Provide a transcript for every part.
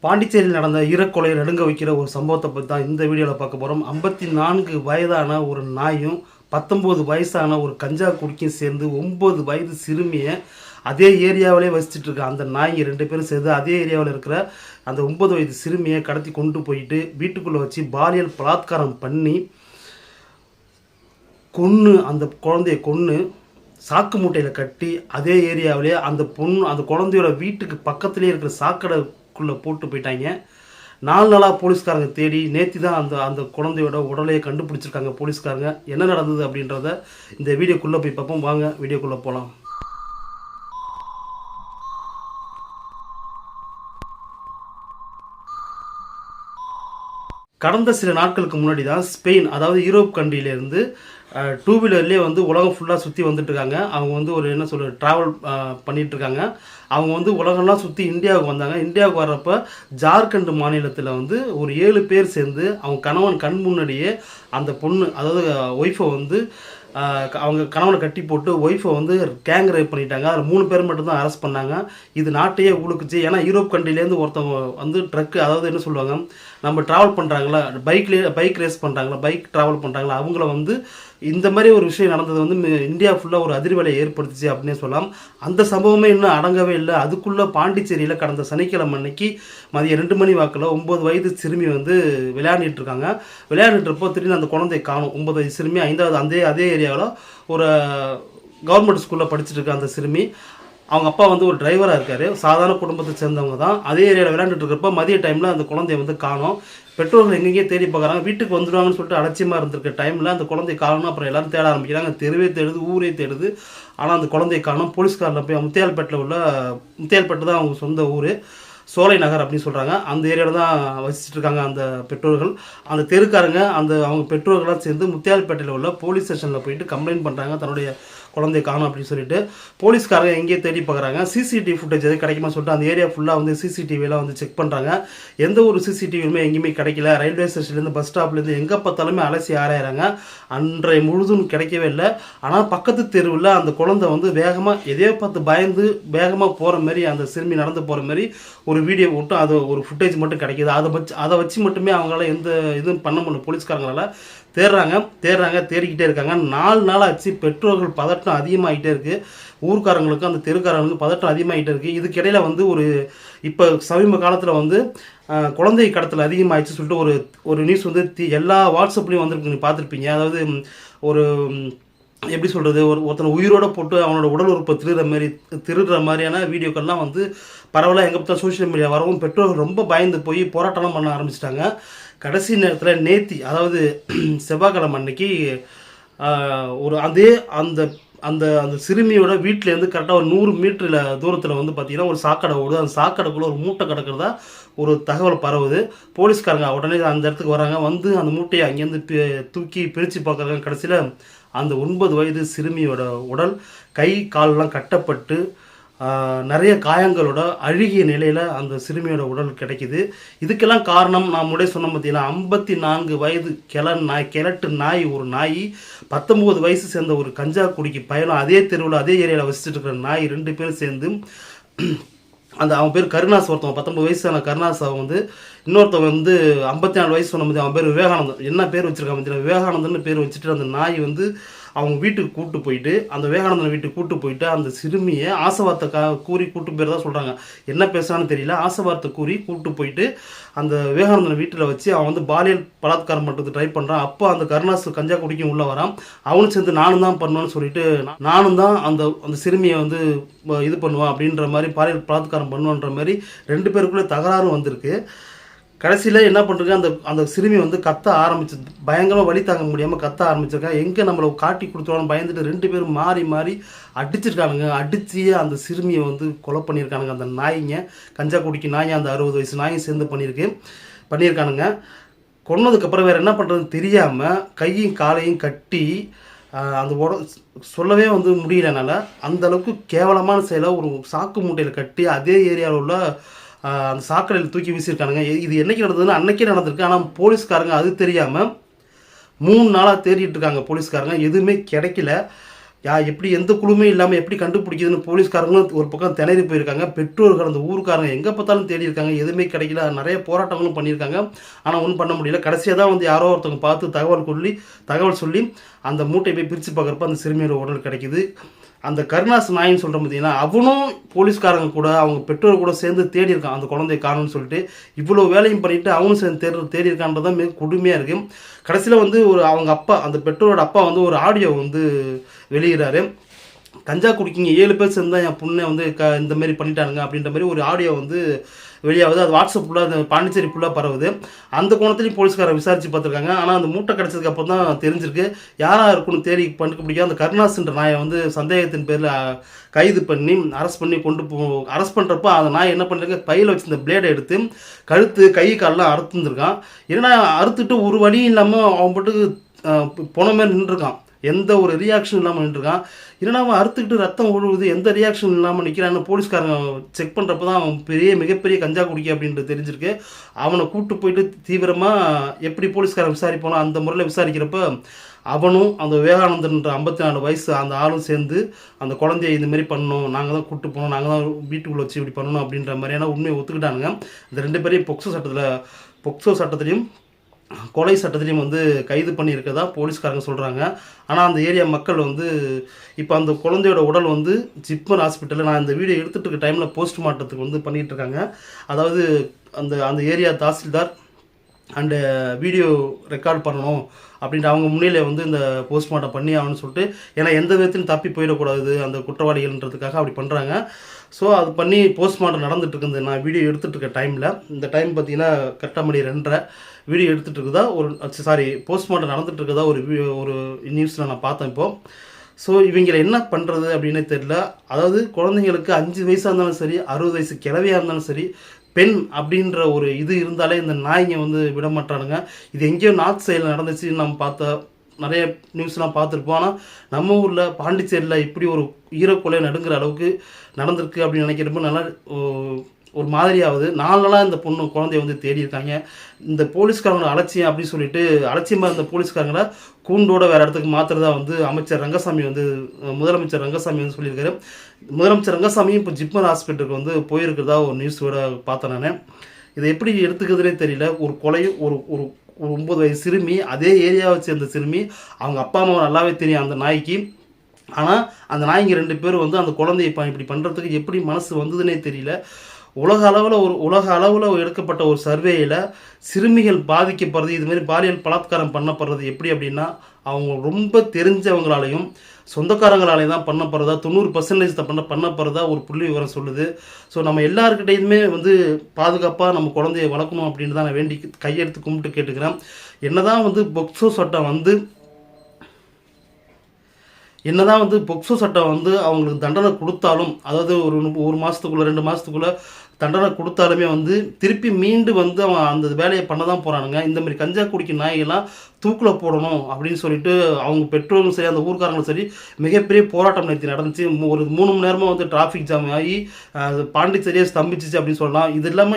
பாண்டிச்சேரியில் நடந்த ஈரக்கொலையை நடுங்க வைக்கிற ஒரு சம்பவத்தை பற்றி தான் இந்த வீடியோவில் பார்க்க போகிறோம். 54 வயதான ஒரு நாயும் 19 வயசான ஒரு கஞ்சா குடிக்கும் சேர்ந்து 9 வயது சிறுமியை அதே ஏரியாவிலே வசிச்சுட்டு இருக்க அந்த நாய் 2 பேரும் சேர்ந்து அதே ஏரியாவில் இருக்கிற அந்த 9 வயது சிறுமியை கடத்தி கொண்டு போயிட்டு வீட்டுக்குள்ளே வச்சு பாலியல் பலாத்காரம் பண்ணி அந்த குழந்தைய கொன்று சாக்கு மூட்டையில் கட்டி அதே ஏரியாவிலே அந்த குழந்தையோட வீட்டுக்கு பக்கத்துலேயே இருக்கிற சாக்கடைக்குள்ளே போட்டு போயிட்டாங்க. 4 நாளாக போலீஸ்காரங்க தேடி நேற்று தான் அந்த குழந்தையோட உடலையை கண்டுபிடிச்சிருக்காங்க போலீஸ்காரங்க. என்ன நடந்தது அப்படின்றத இந்த வீடியோக்குள்ளே போய் பார்ப்போம். வாங்க வீடியோக்குள்ளே போகலாம். கடந்த சில நாட்களுக்கு முன்னாடி தான் ஸ்பெயின், அதாவது யூரோப் கண்ட்ரியிலேருந்து 2 வீலர்லேயே உலகம் ஃபுல்லாக சுற்றி வந்துட்டுருக்காங்க. அவங்க ஒரு ட்ராவல் பண்ணிகிட்ருக்காங்க. அவங்க உலகம்லாம் சுற்றி இந்தியாவுக்கு வந்தாங்க. இந்தியாவுக்கு வர்றப்போ ஜார்க்கண்ட் மாநிலத்தில் ஒரு 7 பேர் சேர்ந்து அவங்க கணவன் கண் முன்னாடியே அந்த பொண்ணு, அதாவது ஒய்ஃபை அவங்க கணவனை கட்டி போட்டு ஒய்ஃபை கேங் ரேப் பண்ணிட்டாங்க. அதில் 3 பேர் மட்டும்தான் அரெஸ்ட் பண்ணாங்க. இது நாட்டையே உழுக்குச்சு. ஏன்னா யூரோப் கண்ட்ரிலேருந்து ஒருத்தவங்க ட்ரக்கு, அதாவது என்ன சொல்லுவாங்க, நம்ம ட்ராவல் பண்ணுறாங்களா, பைக் ரேஸ் பண்ணுறாங்களா, பைக் ட்ராவல் பண்ணுறாங்களா, அவங்கள இந்த மாதிரி ஒரு விஷயம் நடந்தது இந்தியா ஃபுல்லாக ஒரு அதிர்வலை ஏற்படுத்துச்சு அப்படின்னே சொல்லலாம். அந்த சம்பவமே இன்னும் அடங்கவே இல்லை. அதுக்குள்ளே பாண்டிச்சேரியில் கடந்த சனிக்கிழமை அன்னைக்கு மதியம் 2 மணி வாக்கில் 9 வயது சிறுமி விளையாண்டுட்டு இருக்காங்க. விளையாண்டுட்டுருப்போ திடீர்னு அந்த குழந்தையை காணும். 9 வயது சிறுமி 5வது அதே ஏரியாவில் ஒரு கவர்மெண்ட் ஸ்கூலில் படிச்சுட்டு இருக்க அந்த சிறுமி. அவங்க அப்பா ஒரு டிரைவராக இருக்கார். சாதாரண குடும்பத்தை சேர்ந்தவங்க தான். அதே ஏரியாவில் விளையாண்டுட்டு இருக்கிறப்ப மதிய டைமில் அந்த குழந்தைய காணும். பெற்றோர்கள் எங்கெங்கே தேடி பார்க்குறாங்க. வீட்டுக்கு வந்துடுவாங்கன்னு சொல்லிட்டு அலட்சியமாக இருந்திருக்க டைமில் அந்த குழந்தைய காணணும். அப்புறம் எல்லாரும் தேட ஆரம்பிக்கிறாங்க. தெருவே தேடுது, ஊரே தேடுது. ஆனால் அந்த குழந்தைய காணும். போலீஸ்காரில் போய் முத்தியால்பேட்டை தான் அவங்க சொந்த ஊர், சோலை நகர் அப்படின்னு சொல்கிறாங்க. அந்த ஏரியாவில் தான் வசிச்சுட்டு இருக்காங்க அந்த பெற்றோர்கள். அந்த தெருக்காரங்க அவங்க பெற்றோர்களாக சேர்ந்து முத்தியால்பேட்டையில் உள்ள போலீஸ் ஸ்டேஷனில் போயிட்டு கம்ப்ளைண்ட் பண்ணுறாங்க, தன்னுடைய குழந்தைய காணும் அப்படின்னு சொல்லிட்டு. போலீஸ்காரங்க எங்கேயே தேடி பார்க்குறாங்க. சிசிடிவி ஃபுட்டேஜ் எது கிடைக்குமா சொல்லிட்டு அந்த ஏரியா ஃபுல்லாக சிசிடிவியெல்லாம் செக் பண்ணுறாங்க. எந்த ஒரு சிசிடிவியுமே எங்கேயுமே கிடைக்கல. ரயில்வே ஸ்டேஷன்லேருந்து பஸ் ஸ்டாப்லேருந்து எங்கே பார்த்தாலுமே அலசி ஆராயிறாங்க. அன்றைய முழுதும் கிடைக்கவே இல்லை. ஆனால் பக்கத்து தெருவில் அந்த குழந்தை வேகமாக எதையோ பார்த்து பயந்து வேகமாக போகிற மாதிரி, அந்த சிறுமி நடந்து போகிற மாதிரி ஒரு வீடியோ விட்டு அது ஒரு ஃபுட்டேஜ் மட்டும் கிடைக்கிது. அதை வச்சு மட்டுமே அவங்களால எந்த இதுவும் பண்ண முடியல. போலீஸ்காரங்களால் தேடிக்கிட்டே இருக்காங்க. 4 நாளாச்சு. பெற்றோர்கள் பதட்டம் அதிகமாகிட்டே இருக்குது. ஊர்க்காரங்களுக்கு, அந்த தெருக்காரங்களுக்கு பதட்டம் அதிகமாகிட்டே இருக்குது. இதுக்கிடையில் ஒரு இப்போ சமீப காலத்தில் குழந்தை கடத்தல் அதிகமாகிடுச்சு சொல்லிட்டு ஒரு நியூஸ் எல்லா வாட்ஸ்அப்லேயும் வந்திருக்கு. நீங்கள் பார்த்துருப்பீங்க. அதாவது ஒரு எப்படி சொல்கிறது, ஒருத்தனை உயிரோடு போட்டு அவனோட உடல் உறுப்பை திருடுற மாதிரியான வீடியோக்கள்லாம் பரவலாக எங்கே பார்த்தா சோஷியல் மீடியா வரவும் பெற்றோர்கள் ரொம்ப பயந்து போய் போராட்டம்லாம் பண்ண ஆரம்பிச்சிட்டாங்க. கடைசி நேரத்தில் நேத்தி, அதாவது செவ்வாய்க்கிழமை அன்னைக்கு அந்த அந்த அந்த சிறுமியோட வீட்டிலேருந்து கரெக்டாக ஒரு 100 மீட்டரில் தூரத்தில் பார்த்தீங்கன்னா ஒரு சாக்கடை ஓடுது. அந்த சாக்கடைக்குள்ளே ஒரு மூட்டை கிடக்கிறதா ஒரு தகவல் பரவுது. போலீஸ்காரங்க உடனே அந்த இடத்துக்கு வராங்க. அந்த மூட்டையை அங்கேருந்து தூக்கி பிரித்து பார்க்குறாங்க. கடைசியில் அந்த 9 வயது சிறுமியோட உடல், கை காலெலாம் கட்டப்பட்டு நிறைய காயங்களோட அழுகிய நிலையில் அந்த சிறுமியோட உடல் கிடைக்கிது. இதுக்கெல்லாம் காரணம் நான் முன்னாடியே சொன்ன பார்த்தீங்கன்னா 54 வயது கிழட்டு நாய், ஒரு நாய் 19 வயசு சேர்ந்த ஒரு கஞ்சா குடிக்கு பயணம் அதே தெருவில் அதே ஏரியாவில் வசிச்சுட்டு இருக்கிற நாய் 2 பேரும் சேர்ந்து அவன் பேர் கருணாஸ். ஒருத்தவன் 19 வயசான கருணாஸ். இன்னொருத்தவன் 54 வயசு சொன்ன அவன் பேர் விவேகானந்தன். என்ன பேர் வச்சிருக்கான் பார்த்தீங்கன்னா, விவேகானந்தன் பேர் வச்சுட்டு அந்த நாய் அவங்க வீட்டுக்கு கூப்பிட்டு போயிட்டு, அந்த விவேகானந்தன் வீட்டுக்கு கூப்பிட்டு போயிட்டு அந்த சிறுமியை ஆசவார்த்தை கூறி கூப்பிட்டு போய் தான் சொல்கிறாங்க. என்ன பேசுறான்னு தெரியல. ஆசவார்த்தை கூறி கூப்பிட்டு போயிட்டு அந்த விவேகானந்தன் வீட்டில் வச்சு அவன் பாலியல் பலாத்காரம் பண்ணுறது ட்ரை பண்ணுறான். அப்போ அந்த கருணாஸ் கஞ்சா குடிக்கும் உள்ளே வரான். அவனும் சேர்ந்து நானும் தான் பண்ணுவேன்னு சொல்லிட்டு, நானும் தான் அந்த சிறுமியை இது பண்ணுவான் அப்படின்ற மாதிரி, பாலியல் பலாத்காரம் பண்ணுவான்ற மாதிரி 2 பேருக்குள்ளே தகராறும் வந்திருக்கு. கடைசியில் என்ன பண்ணுறது, அந்த சிறுமி கத்த ஆரம்பிச்சு, பயங்கரமாக வலி தாங்க முடியாமல் கத்த ஆரம்பிச்சிருக்கா. எங்கே நம்மளை காட்டி கொடுத்துருவான்னு பயந்துட்டு 2 பேரும் மாறி அடிச்சிருக்கானுங்க. அடித்து அந்த சிறுமியை கொலை பண்ணியிருக்கானுங்க. அந்த நாய்ங்க, கஞ்சா குடிக்கு நாய், அந்த 60 வயசு நாயும் சேர்ந்து பண்ணியிருக்கானுங்க. கொன்னதுக்கப்புறம் வேறு என்ன பண்ணுறதுன்னு தெரியாமல் கையும் காலையும் கட்டி அந்த சொல்லவே முடியலனால அந்தளவுக்கு கேவலமான செயலை ஒரு சாக்கு மூட்டையில் கட்டி அதே ஏரியாவில் உள்ள அந்த சாக்கடையில் தூக்கி வீசியிருக்கானுங்க. இது என்னைக்கு நடந்ததுன்னா அன்னைக்கே நடந்திருக்கு. ஆனால் போலீஸ்காரங்க அது தெரியாமல் 3 நாளாக தேடிட்டு இருக்காங்க. போலீஸ்காரங்க எதுவுமே கிடைக்கல. எப்படி எந்த குழுமே இல்லாமல் எப்படி கண்டுபிடிக்குதுன்னு போலீஸ்காரங்களும் ஒரு பக்கம் திணறி போயிருக்காங்க. பெற்றோர்கள் அந்த ஊருக்காரங்க எங்கே பார்த்தாலும் தேடி இருக்காங்க, எதுவுமே கிடைக்கல. நிறைய போராட்டங்களும் பண்ணியிருக்காங்க. ஆனால் ஒன்றும் பண்ண முடியல. கடைசியாக தான் வந்து யாரோ ஒருத்தவங்க பார்த்து தகவல் சொல்லி அந்த மூட்டை போய் பிரித்து பார்க்குறப்ப அந்த சிறுமியோட உடல் கிடைக்குது. அந்த கருணாஸ் நாயின்னு சொல்கிற பார்த்தீங்கன்னா அவனும் போலீஸ்காரங்க கூட அவங்க பெற்றோர் கூட சேர்ந்து தேடி இருக்கான் அந்த குழந்தைய காணும்னு சொல்லிட்டு. இவ்வளோ வேலையும் பண்ணிவிட்டு அவனும் சேர்ந்து தேடி இருக்கான்றதான் மிக கொடுமையாக இருக்குது. கடைசியில் வந்து அவங்க அப்பா, அந்த பெற்றோரோட அப்பா வந்து ஒரு ஆடியோ வந்து வெளியிடுறாரு. கஞ்சா குடிக்கிங்க 7 பேர் சேர்ந்து தான் என் பொண்ணை வந்து இந்த மாதிரி பண்ணிட்டானுங்க அப்படின்ற மாதிரி ஒரு ஆடியோ வந்து வெளியாகுது. அது வாட்ஸ்அப் ஃபுல்லாக அந்த பாண்டிச்சேரி ஃபுல்லாக பரவுது. அந்த கோணத்துலையும் போலீஸ்காரர் விசாரித்து பார்த்துருக்காங்க. ஆனால் அந்த மூட்டை கிடச்சதுக்கு அப்புறம் தான் தெரிஞ்சிருக்கு யாராக இருக்குன்னு தேடி கண்டுபிடிக்க அந்த கருணாஸ்ன்ற நாயை வந்து சந்தேகத்தின் பேரில் கைது பண்ணி அரெஸ்ட் பண்ணி அரெஸ்ட் பண்ணுறப்ப அந்த நாய் என்ன பண்ணுறாங்க, கையில் வச்சு இந்த பிளேடை எடுத்து கழுத்து கை காலெலாம் அறுத்துருந்துருக்கான். ஏன்னா அறுத்துட்டு ஒரு வழி இல்லாமல் அவன் பாட்டுக்கு போன மாதிரி நின்றுருக்கான். எந்த ஒரு ரியாக்ஷன் இல்லாமல் நின்றுருக்கான். இல்லைனா அவன் அறுத்துக்கிட்டு ரத்தம் ஒழுகுது, எந்த ரியாக்ஷன் இல்லாமல் நிற்கிறான்னு போலீஸ்காரங்க செக் பண்ணுறப்ப தான் அவன் மிகப்பெரிய கஞ்சா குடிக்க அப்படின்றது தெரிஞ்சிருக்கு. அவனை கூப்பிட்டு போயிட்டு தீவிரமாக எப்படி போலீஸ்காரன் விசாரிப்பானோ அந்த முறையில் விசாரிக்கிறப்ப அவனும் அந்த விவேகானந்தன்ற 54 வயசு அந்த ஆளும் சேர்ந்து அந்த குழந்தைய இதுமாரி பண்ணணும், நாங்கள் தான் கூப்பிட்டு போனோம், நாங்கள் தான் வீட்டுக்குள்ளே வச்சு இப்படி பண்ணணும் அப்படின்ற மாதிரியான உண்மையை ஒத்துக்கிட்டானுங்க. இந்த 2 பேரையும் பொக்சோ சட்டத்திலையும் கொலை சட்டத்திலையும் வந்து கைது பண்ணியிருக்கதா போலீஸ்காரங்க சொல்கிறாங்க. ஆனால் அந்த ஏரியா மக்கள் வந்து இப்போ அந்த குழந்தையோட உடல் வந்து ஜிப்மர் ஹாஸ்பிட்டலில் நான் இந்த வீடியோ எடுத்துகிட்டு இருக்க டைமில் போஸ்ட்மார்ட்டத்துக்கு வந்து பண்ணிகிட்டு இருக்காங்க. அதாவது அந்த area tahsildar and video record பண்ணணும் அப்படின்ற அவங்க முன்னிலையை வந்து இந்த போஸ்ட்மார்ட்டம் பண்ணி ஆகணும்னு சொல்லிட்டு, ஏன்னா எந்த விதத்திலும் தப்பி போயிடக்கூடாது அந்த குற்றவாளிகள்ன்றதுக்காக அப்படி பண்ணுறாங்க. ஸோ அது பண்ணி போஸ்ட்மார்ட்டம் நடந்துகிட்ருக்குது. நான் வீடியோ எடுத்துகிட்டு இருக்க டைமில் இந்த டைம் பார்த்தீங்கன்னா கரெக்டாக மணி 2:30 வீடியோ எடுத்துகிட்டு இருக்குதா போஸ்ட்மார்ட்டம் நடந்துகிட்டு இருக்குதா ஒரு நியூஸில் நான் பார்த்தேன் இப்போது. ஸோ இவங்களை என்ன பண்ணுறது அப்படின்னே தெரியல. அதாவது குழந்தைங்களுக்கு 5 வயசாக இருந்தாலும் சரி, 60 வயசு கிழவியாக இருந்தாலும் சரி, பெண் அப்படின்ற ஒரு இது இருந்தாலே இந்த நாய்ங்க வந்து விட மாட்டானுங்க. இது எங்கேயோ நார்த் சைடில் நடந்துச்சுன்னு நம்ம பார்த்த நிறைய நியூஸ்லாம் பார்த்துருப்போம். ஆனால் நம்ம ஊரில் பாண்டிச்சேரியில் இப்படி ஒரு ஈரக்கொலை நடுங்கிற அளவுக்கு நடந்திருக்கு அப்படின்னு நினைக்கிறப்ப நல்லா ஒரு மாதிரியாவது 4 நாளாக இந்த குழந்தைய வந்து தேடி இருக்காங்க. இந்த போலீஸ்காரங்களோட அலட்சியம் அப்படின்னு சொல்லிட்டு அலட்சியமாக இருந்த போலீஸ்காரங்களை கூண்டோட வேறு இடத்துக்கு மாற்றுறதா வந்து முதலமைச்சர் ரங்கசாமி வந்து சொல்லியிருக்காரு. முதலமைச்சர் ரங்கசாமியும் இப்போ ஜிப்மர் ஹாஸ்பிட்டலுக்கு வந்து போயிருக்கிறதா ஒரு நியூஸோட பார்த்தேன் நான். இதை எப்படி எடுத்துக்கிறதுனே தெரியல. ஒரு கொலையும் ஒரு 9 வயசு சிறுமி, அதே ஏரியாவை சேர்ந்த சிறுமி, அவங்க அப்பா அம்மாவை நல்லாவே தெரியும் அந்த நாய்க்கு. ஆனால் அந்த நாய்ங்க 2 பேரும் வந்து அந்த குழந்தைய இப்படி பண்ணுறதுக்கு எப்படி மனசு வந்ததுன்னே தெரியல. உலக அளவில் எடுக்கப்பட்ட ஒரு சர்வேயில் சிறுமிகள் பாதிக்கப்படுறது, இதுமாரி பாலியல் பலாத்காரம் பண்ணப்படுறது எப்படி அப்படின்னா அவங்க ரொம்ப தெரிஞ்சவங்களாலையும் சொந்தக்காரங்களாலையும் தான் பண்ணப்படுறதா 90% பண்ணப்படுறதா ஒரு புள்ளி விவரம் சொல்லுது. ஸோ நம்ம எல்லாருக்கிட்டையுமே வந்து பாதுகாப்பாக நம்ம குழந்தைய வளர்க்கணும் அப்படின்னு தான் நான் வேண்டி கையெடுத்து கும்பிட்டு கேட்டுக்கிறேன். என்னதான் வந்து பொக்சோ சட்டம் வந்து அவங்களுக்கு தண்டனை கொடுத்தாலும், அதாவது ஒரு மாதத்துக்குள்ளே 2 மாதத்துக்குள்ளே தண்டனை கொடுத்தாலுமே வந்து திருப்பி மீண்டு வந்து அவன் அந்த வேலையை பண்ண தான் போகிறானுங்க. இந்த மாதிரி கஞ்சா குடிக்க நாய்கள்லாம் தூக்கில் போடணும் அப்படின்னு சொல்லிட்டு அவங்க பெற்றோரும் சரி, அந்த ஊர்க்காரங்களும் சரி மிகப்பெரிய போராட்டம் நடந்துச்சு. ஒரு 3 மணி நேரமாக வந்து டிராஃபிக் ஜாம் ஆகி பாண்டிச்சேரியே ஸ்தம்பிச்சிச்சு அப்படின்னு சொல்லலாம்.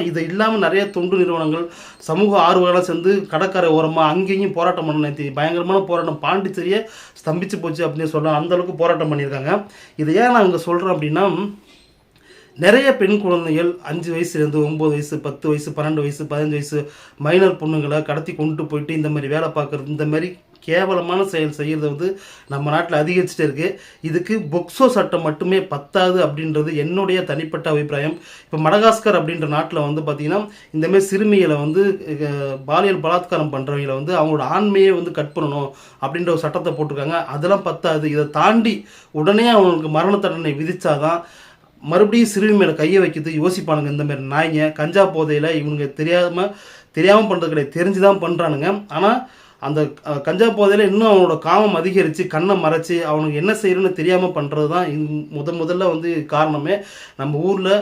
இது இல்லாமல் நிறைய தொண்டு நிறுவனங்கள், சமூக ஆர்வலர்களாக சேர்ந்து கடற்கரை ஓரமாக அங்கேயும் போராட்டம் பண்ண பயங்கரமான போராட்டம், பாண்டிச்சேரியை ஸ்தம்பிச்சு போச்சு அப்படின்னு சொல்லலாம். அந்தளவுக்கு போராட்டம் பண்ணியிருக்காங்க. இதை ஏன் நான் இங்கே சொல்கிறேன் அப்படின்னா, நிறைய பெண் குழந்தைகள் 5 வயசுலேருந்து 9 வயசு, 10 வயசு, 12 வயசு, 15 வயசு மைனர் பொண்ணுங்களை கடத்தி கொண்டு போயிட்டு இந்த மாதிரி வேலை பார்க்குறது, இந்த மாதிரி கேவலமான செயல் செய்கிறது வந்து நம்ம நாட்டில் அதிகரிச்சுட்டே இருக்குது. இதுக்கு பொக்சோ சட்டம் மட்டுமே பத்தாது அப்படின்றது என்னுடைய தனிப்பட்ட அபிப்பிராயம். இப்போ மடகாஸ்கர் அப்படின்ற நாட்டில் வந்து பார்த்திங்கன்னா இந்தமாரி சிறுமிகளை வந்து பாலியல் பலாத்காரம் பண்ணுறவங்களை வந்து அவங்களோட ஆண்மையை வந்து கட் பண்ணணும் அப்படின்ற ஒரு சட்டத்தை போட்டிருக்காங்க. அதெல்லாம் பத்தாது. இதை தாண்டி உடனே அவங்களுக்கு மரண தண்டனை விதித்தாதான் மறுபடியும் சிறுமி மேலே கையை வைக்கிறது யோசிப்பானுங்க. இந்த மாதிரி நாய்ங்க கஞ்சா போதையில் இவனுங்க தெரியாமல் பண்ணுறது கிடையாது, தெரிஞ்சு தான் பண்ணுறானுங்க. ஆனால் அந்த கஞ்சா போதையில் இன்னும் அவனோட காமம் அதிகரித்து கண்ணை மறைச்சி அவனுக்கு என்ன செய்யணும்னு தெரியாமல் பண்ணுறது தான் முதல்ல வந்து காரணமே. நம்ம ஊரில்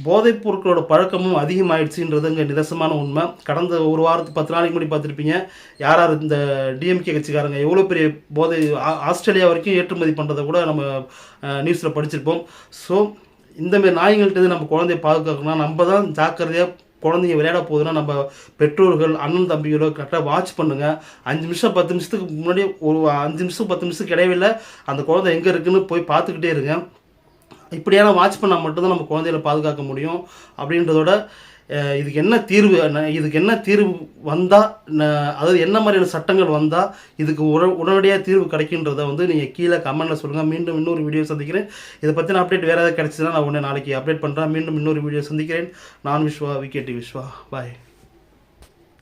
போதைப் பொருட்களோட பழக்கமும் அதிகமாகிடுச்சுன்றது இங்கே நிதர்சனமான உண்மை. கடந்த ஒரு வாரத்துக்கு 10 நாளைக்கு முன்னாடி பார்த்துருப்பீங்க, யார் இந்த டிஎம்கே கட்சிக்காரங்க எவ்வளோ பெரிய போதை ஆஸ்திரேலியா வரைக்கும் ஏற்றுமதி பண்ணுறதை கூட நம்ம நியூஸில் படிச்சிருப்போம். ஸோ இந்தமாரி நாய்கள்கிட்ட நம்ம குழந்தைய பாதுகாக்கணும்னா நம்ம தான் ஜாக்கிரதையாக குழந்தைங்க விளையாட போகுதுன்னா நம்ம பெற்றோர்கள் அண்ணன் தம்பிகளோ கரெக்டாக வாட்ச் பண்ணுங்கள். 5 நிமிஷம் 10 நிமிஷத்துக்கு முன்னாடி ஒரு 5 நிமிஷம் 10 நிமிஷத்துக்கு இடையில அந்த குழந்தை எங்கே இருக்குன்னு போய் பார்த்துக்கிட்டே இருங்க. இப்படியான வாட்ச் பண்ணால் மட்டும்தான் நம்ம குழந்தைகளை பாதுகாக்க முடியும். அப்படின்றதோட இதுக்கு என்ன தீர்வு வந்தால், அதாவது என்ன மாதிரியான சட்டங்கள் வந்தால் இதுக்கு உடனடியாக தீர்வு கிடைக்கின்றதை வந்து நீங்கள் கீழே கமெண்ட்டில் சொல்லுங்கள். மீண்டும் இன்னொரு வீடியோ சந்திக்கிறேன். இதை பற்றின அப்டேட் வேறு ஏதாவது கிடச்சிதுன்னா நான் உடனே நாளைக்கு அப்டேட் பண்ணுறேன். மீண்டும் இன்னொரு வீடியோ சந்திக்கிறேன். நான் விஸ்வா, விகேடி விஸ்வா. பாய்.